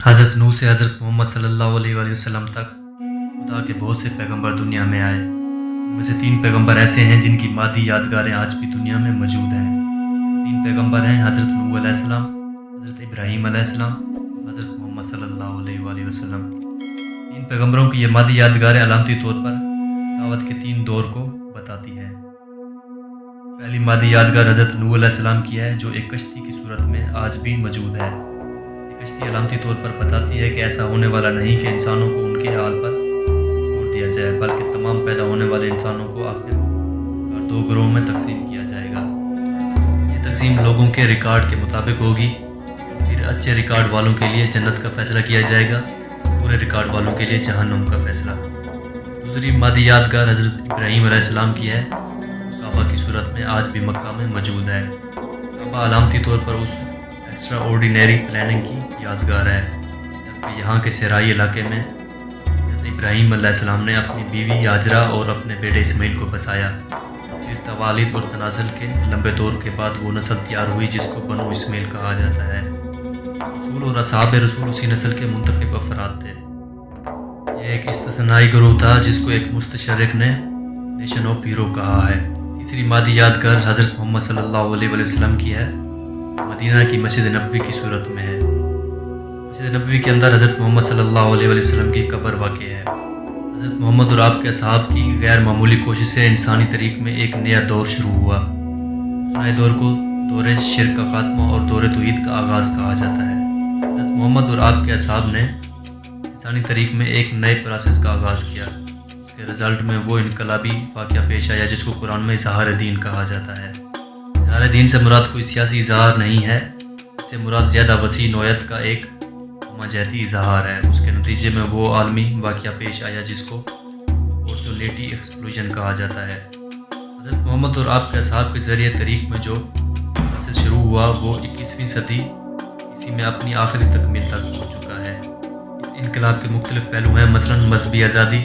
हज़रत नूह से हज़रत मोहम्मद सल्लल्लाहु अलैहि वसल्लम तक खुदा के बहुत से पैगंबर दुनिया में आए। उनमें से 3 पैगंबर ऐसे हैं जिनकी मादी यादगारें आज भी दुनिया में मौजूद हैं। 3 पैगंबर हैं हज़रत नूह अलैहिस्सलाम, हज़रत इब्राहीम अलैहिस्सलाम और हज़रत मोहम्मद सल्लल्लाहु अलैहि वसल्लम। 3 पैगंबरों की ये मादी यादगारें अलामती तौर पर दावत के 3 दौर को बताती है। पहली मादी यादगार हज़रत नूह अलैहिस्सलाम की है, जो एक कश्ती की सूरत में आज भी मौजूद है। ये कश्ती अलामती तौर पर बताती है कि ऐसा होने वाला नहीं कि इंसानों को उनके हाल पर छोड़ दिया जाए, बल्कि तमाम पैदा होने वाले इंसानों को आखिरकार 2 ग्रोह में तकसीम किया जाएगा। ये तकसीम लोगों के रिकॉर्ड के मुताबिक होगी। फिर अच्छे रिकॉर्ड वालों के लिए जन्नत का फैसला किया जाएगा, बुरे रिकॉर्ड वालों के लिए जहन्नुम का फैसला। दूसरी मादी यादगार हज़रत इब्राहीम अलैहिस्सलाम की है, काबा की सूरत में आज भी मक्का में मौजूद है। काबा अलामती तौर पर उस एक्स्ट्रा ऑर्डिनरी प्लानिंग की यादगार है, जबकि यहाँ के सराई इलाके में हज़रत इब्राहीम अलैहिस्सलाम ने अपनी बीवी हाजरा और अपने बेटे इस्माइल को बसाया। फिर तवालीद और तनाज़ुल के लंबे दौर के बाद वो नस्ल तैयार हुई जिसको बनो इस्माइल कहा जाता है। रसूल और असहाब रसूल उसी नस्ल के मुंतखब अफराद थे। यह एक इस्तिस्नाई ग्रोह था जिसको एक मुस्तशरिक ने नेशन ऑफ हीरो कहा है। तीसरी मादी यादगार हज़रत मोहम्मद सल्लल्लाहु अलैहि वसल्लम की है, मदीना की मस्जिद नबवी की सूरत में है। मस्जिद नबवी के अंदर हज़रत मोहम्मद सल्लल्लाहु अलैहि वसल्लम की कब्र वाक़ है। हज़रत मोहम्मद और आपके असहाब की गैर मामूली कोशिश से इंसानी तारीख़ में एक नया दौर शुरू हुआ। उस नए दौर को दौरे शिर्क का खात्मा और दौरे तौहीद का आगाज़ कहा जाता है। हज़रत मोहम्मद और आपके असहाब ने इंसानी तारीख़ में एक नए प्रोसेस का आगाज़ किया। उसके रिज़ल्ट में वो इनकलाबी वाक़या पेश आया जिसको कुरान में इज़हार दीन कहा जाता है। इज़हार दीन से मुराद कोई सियासी इज़हार नहीं है, इससे मुराद ज़्यादा वसी नौयत का एक मजहती इज़हार है। उसके नतीजे में वो आलमी वाक़या पेश आया जिसको अपॉर्चुनिटी एक्सप्लोजन कहा जाता है। हज़रत मोहम्मद और आपके असहाब के ज़रिए तारीख़ में जो प्रोसेस शुरू हुआ वो 21वीं सदी इसी में अपनी आखिरी तकमील तक पहुँच चुका है। इस इनकलाब के मुख्तलिफ पहलू हैं, मसलन मजहबी आज़ादी,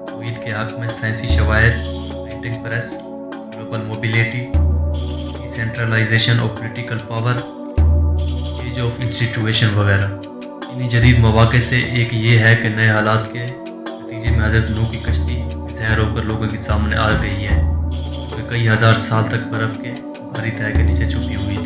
तौहीद के हक़ में साइंसी शवाहिद, printing press, global mobility, centralization of political power, age of institution वगैरह। इन्हीं जदीद मौक़े से एक ये है कि नए हालात के नतीजे में हज़रत नूह की कश्ती ज़हर होकर लोगों के सामने आ गई है, जो कई हज़ार साल तक बर्फ़ के भारी तह के नीचे छुपी हुई